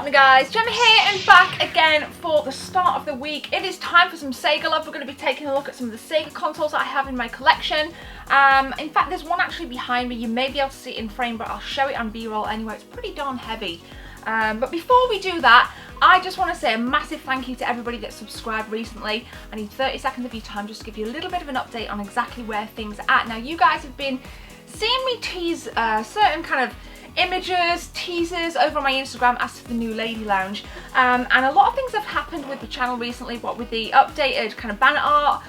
happening, guys? Gemma here and back again for the start of the week. It is time for some Sega love. We're going to be taking a look at some of the Sega consoles that I have in my collection. In fact, there's one actually behind me. You may be able to see it in frame, but I'll show it on B-roll anyway. It's pretty darn heavy. But before we do that, I just want to say a massive thank you to everybody that subscribed recently. I need 30 seconds of your time just to give you a little bit of an update on exactly where things are at. Now, you guys have been seeing me tease certain kind of images, teasers over on my Instagram as to the new Lady Lounge, and a lot of things have happened with the channel recently, what with the updated kind of banner art.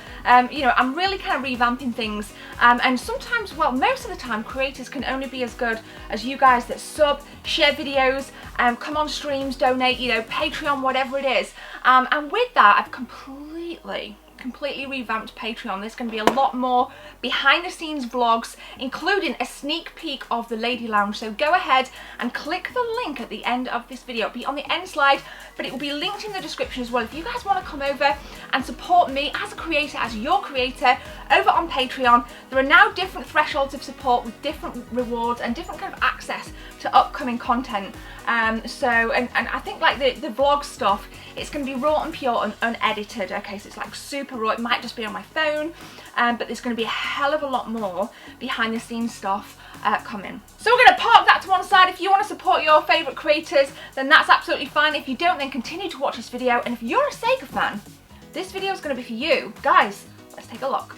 You know, I'm really kind of revamping things, and sometimes, well, most of the time, creators can only be as good as you guys that sub, share videos, come on streams, donate, you know, Patreon, whatever it is. And with that, I've completely revamped Patreon. There's going to be a lot more behind the scenes vlogs, including a sneak peek of the Lady Lounge. So go ahead and click the link at the end of this video. It'll be on the end slide, but it will be linked in the description as well. If you guys want to come over and support me as a creator, as your creator, over on Patreon, there are now different thresholds of support with different rewards and different kind of access to upcoming content. And I think like the vlog stuff, it's going to be raw and pure and unedited. Okay, so it's like super raw. It might just be on my phone, but there's going to be a hell of a lot more behind the scenes stuff coming. So we're going to park that to one side. If you want to support your favourite creators, then that's absolutely fine. If you don't, then continue to watch this video. And if you're a Sega fan, this video is going to be for you. Guys, let's take a look.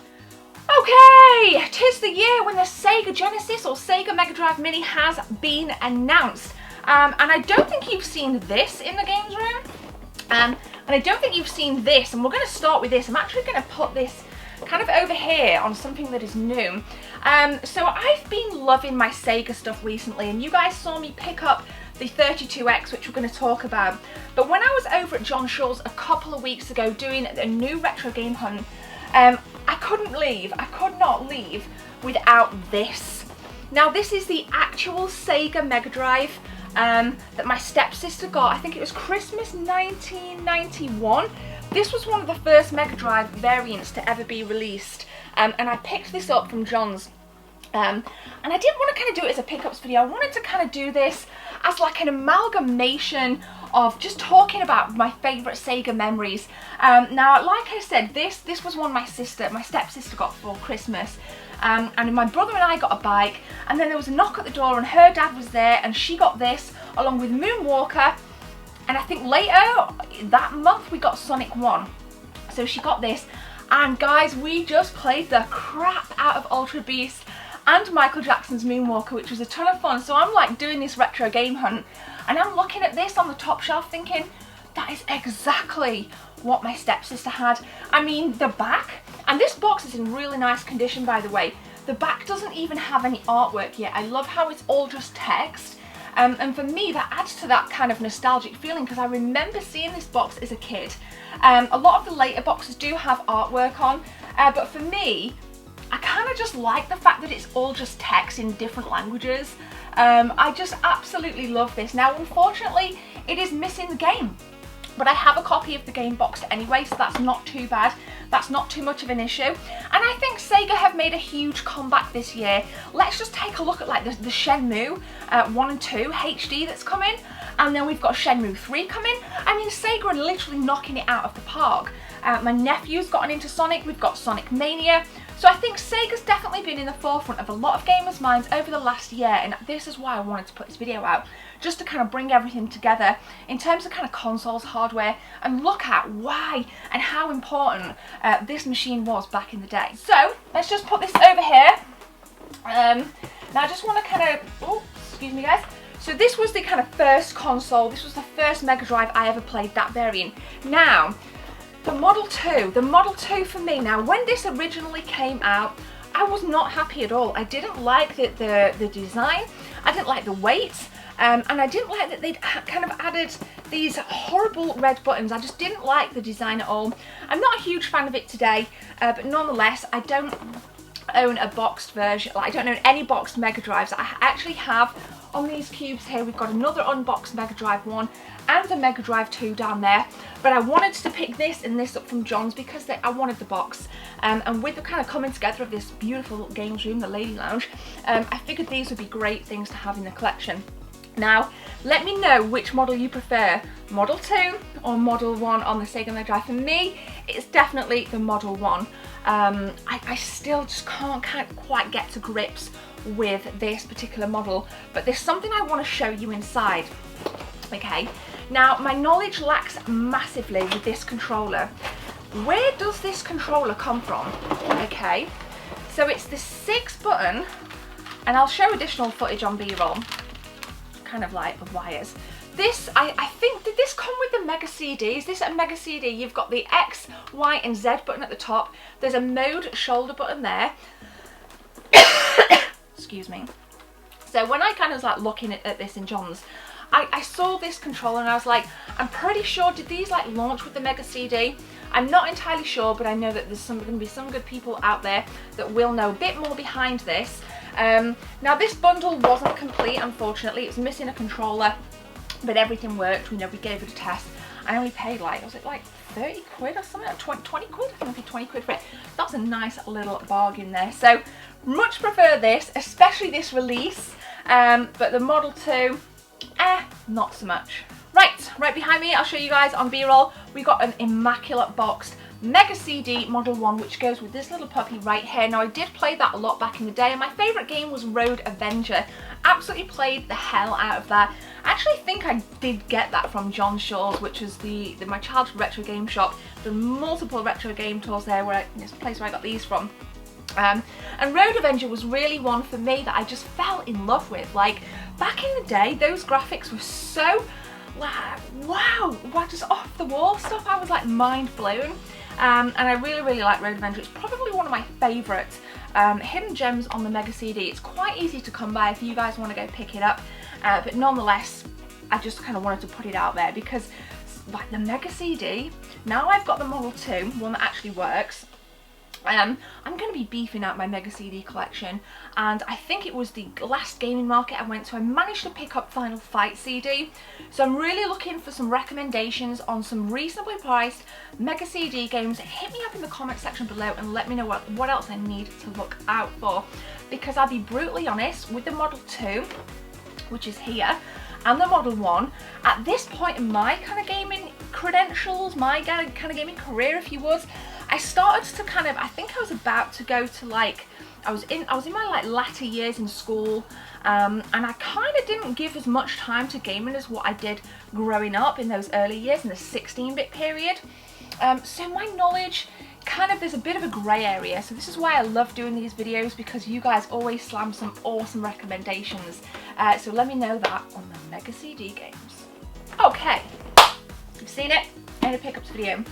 Okay, 'tis the year when the Sega Genesis or Sega Mega Drive Mini has been announced. And I don't think you've seen this in the games room. And I don't think you've seen this. And we're going to start with this. I'm actually going to put this kind of over here on something that is new. So I've been loving my Sega stuff recently. And you guys saw me pick up the 32X, which we're going to talk about. But when I was over at John Shaw's a couple of weeks ago doing a new retro game hunt, I could not leave without this. Now, this is the actual Sega Mega Drive that my stepsister got. I think it was Christmas 1991. This was one of the first Mega Drive variants to ever be released, and I picked this up from John's. And I didn't want to kind of do it as a pickups video. I wanted to kind of do this as like an amalgamation of just talking about my favourite Sega memories. Now, like I said, this was one my stepsister got for Christmas. And my brother and I got a bike, and then there was a knock at the door and her dad was there, and she got this along with Moonwalker, and I think later that month we got Sonic 1. So she got this, and guys, we just played the crap out of Ultra Beast and Michael Jackson's Moonwalker, which was a ton of fun. So I'm like doing this retro game hunt, and I'm looking at this on the top shelf thinking, that is exactly what my stepsister had. I mean, the back, and this box is in really nice condition, by the way. The back doesn't even have any artwork yet. I love how it's all just text. And for me, that adds to that kind of nostalgic feeling, because I remember seeing this box as a kid. A lot of the later boxes do have artwork on, but for me, I kind of just like the fact that it's all just text in different languages. I just absolutely love this. Now, unfortunately, it is missing the game. But I have a copy of the game boxed anyway, so that's not too bad. That's not too much of an issue. And I think Sega have made a huge comeback this year. Let's just take a look at like the Shenmue 1 and 2 HD that's coming. And then we've got Shenmue 3 coming. I mean, Sega are literally knocking it out of the park. My nephew's gotten into Sonic. We've got Sonic Mania. So I think Sega's definitely been in the forefront of a lot of gamers' minds over the last year, and this is why I wanted to put this video out, just to kind of bring everything together in terms of kind of consoles, hardware, and look at why and how important this machine was back in the day. So let's just put this over here. Now I just want to kind of, oh, excuse me guys. So this was the kind of first console, this was the first Mega Drive I ever played, that variant. Now, the Model 2 for me, now when this originally came out, I was not happy at all. I didn't like the design, I didn't like the weight, and I didn't like that they'd kind of added these horrible red buttons. I just didn't like the design at all. I'm not a huge fan of it today, but nonetheless, I don't own a boxed version, like I don't own any boxed Mega Drives. I actually have on these cubes here, we've got another unboxed Mega Drive 1 and a Mega Drive 2 down there, but I wanted to pick this and this up from John's because I wanted the box, and with the kind of coming together of this beautiful games room, the Lady Lounge, I figured these would be great things to have in the collection. Now, let me know which model you prefer, Model 2 or Model 1 on the Sega Mega Drive. For me, it's definitely the Model 1. I still just can't quite get to grips with this particular model, but there's something I want to show you inside. Okay, now my knowledge lacks massively with this controller. Where does this controller come from? Okay, so it's the 6-button, and I'll show additional footage on B-roll, kind of like the wires. This, I think, did this come with the Mega CD? Is this a Mega CD? You've got the X, Y and Z button at the top. There's a mode shoulder button there. Excuse me. So when I kind of was like looking at this in John's, I saw this controller and I was like, I'm pretty sure, did these like launch with the Mega CD? I'm not entirely sure, but I know that there's going to be some good people out there that will know a bit more behind this. Now this bundle wasn't complete, unfortunately. It was missing a controller, but everything worked. We gave it a test. I only paid like, was it like 30 quid or something? 20 quid? I think I paid 20 quid for it. That's a nice little bargain there. So much prefer this, especially this release. But the Model 2, not so much. Right behind me, I'll show you guys on B-roll. We got an immaculate boxed Mega CD Model 1, which goes with this little puppy right here. Now I did play that a lot back in the day, and my favourite game was Road Avenger. Absolutely played the hell out of that. I actually think I did get that from John Shaw's, which was my childhood retro game shop. There are multiple retro game stores there, it's a place where I got these from. And Road Avenger was really one for me that I just fell in love with. Like, back in the day, those graphics were so, like, wow, just off the wall stuff. I was like mind blown. And I really like Road Avenger. It's probably one of my favourite hidden gems on the Mega CD. It's quite easy to come by if you guys want to go pick it up. But nonetheless, I just kind of wanted to put it out there because, like, the Mega CD, now I've got the Model 2, one that actually works. I'm going to be beefing out my Mega CD collection, and I think it was the last gaming market I went to. I managed to pick up Final Fight CD, so I'm really looking for some recommendations on some reasonably priced Mega CD games. Hit me up in the comment section below and let me know what else I need to look out for, because I'll be brutally honest, with the Model 2, which is here, and the Model 1, at this point in my kind of gaming credentials, my kind of gaming career, if you would, I started to kind of, I think I was about to go to, like, I was in my like latter years in school, and I kind of didn't give as much time to gaming as what I did growing up in those early years, in the 16-bit period. So my knowledge, kind of, there's a bit of a grey area. So this is why I love doing these videos, because you guys always slam some awesome recommendations. So let me know that on the Mega CD games. Okay, you've seen it in a pickups video.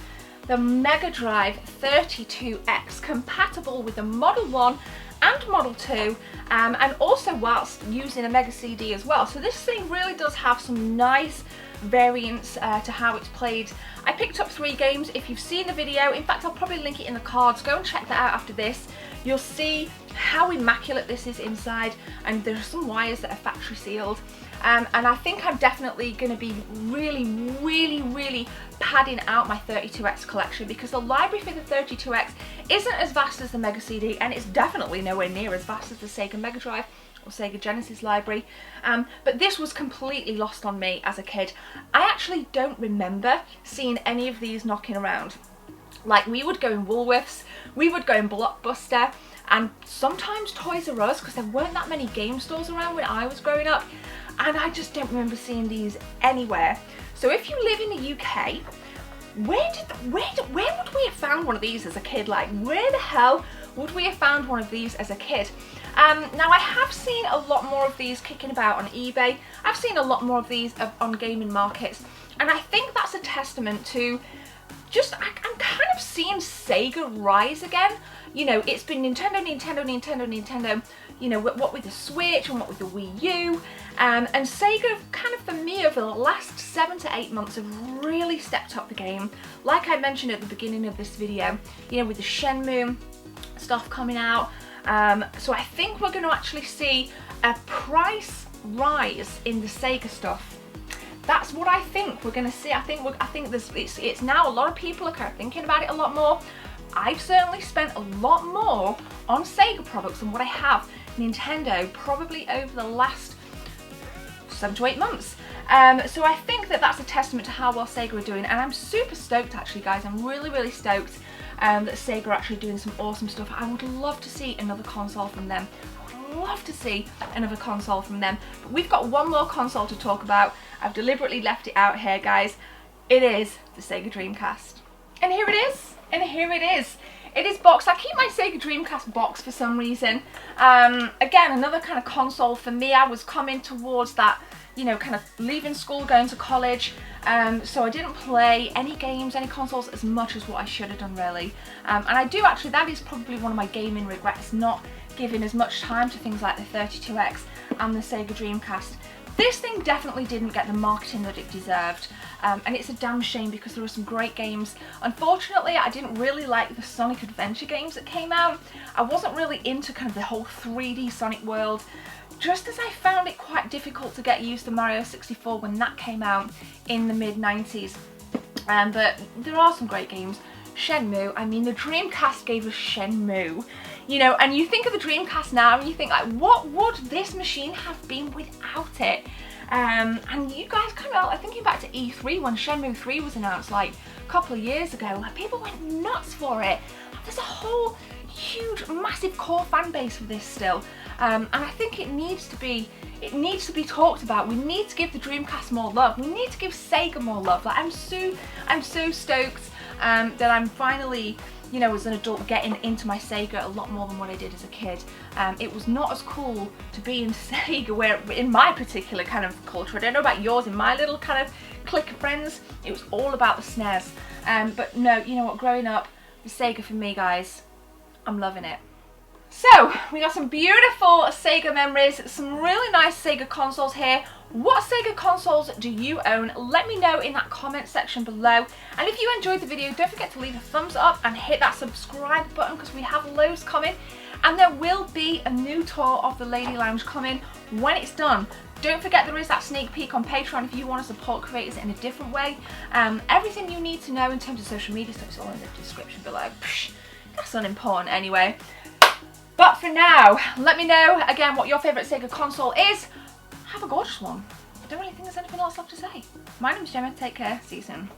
The Mega Drive 32X, compatible with the Model 1 and Model 2, and also whilst using a Mega CD as well. So this thing really does have some nice variants to how it's played. I picked up 3 games. If you've seen the video, in fact I'll probably link it in the cards, go and check that out after this. You'll see how immaculate this is inside, and there are some wires that are factory sealed. And I think I'm definitely going to be really padding out my 32X collection, because the library for the 32X isn't as vast as the Mega CD, and it's definitely nowhere near as vast as the Sega Mega Drive or Sega Genesis library. But this was completely lost on me as a kid. I actually don't remember seeing any of these knocking around. Like, we would go in Woolworths, we would go in Blockbuster, and sometimes Toys R Us, because there weren't that many game stores around when I was growing up, and I just don't remember seeing these anywhere. So if you live in the UK, where would we have found one of these as a kid? Like, where the hell would we have found one of these as a kid? Now I have seen a lot more of these kicking about on eBay. I've seen a lot more of these on gaming markets, and I think that's a testament to just, I'm kind of seeing Sega rise again. You know, it's been Nintendo, you know, what with the Switch and what with the Wii U. And Sega, kind of for me, over the last 7 to 8 months have really stepped up the game. Like I mentioned at the beginning of this video, you know, with the Shenmue stuff coming out. So I think we're going to actually see a price rise in the Sega stuff. That's what I think we're going to see. I think it's now a lot of people are kind of thinking about it a lot more. I've certainly spent a lot more on Sega products than what I have Nintendo, probably over the last 7 to 8 months. So I think that that's a testament to how well Sega are doing, and I'm super stoked actually, guys. I'm really stoked that Sega are actually doing some awesome stuff. I would love to see another console from them. I would love to see another console from them. But we've got one more console to talk about. I've deliberately left it out here, guys. It is the Sega Dreamcast. And here it is. And here it is. It is boxed. I keep my Sega Dreamcast boxed for some reason. Again, another kind of console for me. I was coming towards that, you know, kind of leaving school, going to college. So I didn't play any games, any consoles as much as what I should have done, really. And I do actually, that is probably one of my gaming regrets, not giving as much time to things like the 32X and the Sega Dreamcast. This thing definitely didn't get the marketing that it deserved, and it's a damn shame because there were some great games. Unfortunately, I didn't really like the Sonic Adventure games that came out. I wasn't really into kind of the whole 3D Sonic world, just as I found it quite difficult to get used to Mario 64 when that came out in the mid-90s. But there are some great games. Shenmue, I mean, the Dreamcast gave us Shenmue, you know, and you think of the Dreamcast now and you think, like, what would this machine have been without it? And you guys kind of, like, thinking back to E3 when Shenmue 3 was announced, like, a couple of years ago, like, people went nuts for it. There's a whole huge, massive core fan base for this still, and I think it needs to be talked about. We need to give the Dreamcast more love. We need to give Sega more love. Like, I'm so stoked that I'm finally, you know, as an adult, getting into my Sega a lot more than what I did as a kid. It was not as cool to be in Sega, where in my particular kind of culture, I don't know about yours, in my little kind of clique of friends, it was all about the SNES. But no, you know what, growing up, the Sega for me, guys, I'm loving it. So, we got some beautiful Sega memories, some really nice Sega consoles here. What Sega consoles do you own? Let me know in that comment section below. And if you enjoyed the video, don't forget to leave a thumbs up and hit that subscribe button, because we have loads coming. And there will be a new tour of the Lady Lounge coming when it's done. Don't forget there is that sneak peek on Patreon if you want to support creators in a different way. Everything you need to know in terms of social media stuff is all in the description below. Psh, that's unimportant anyway. But for now, let me know again what your favourite Sega console is. Have a gorgeous one. I don't really think there's anything else left to say. My name's Gemma, take care, see you soon.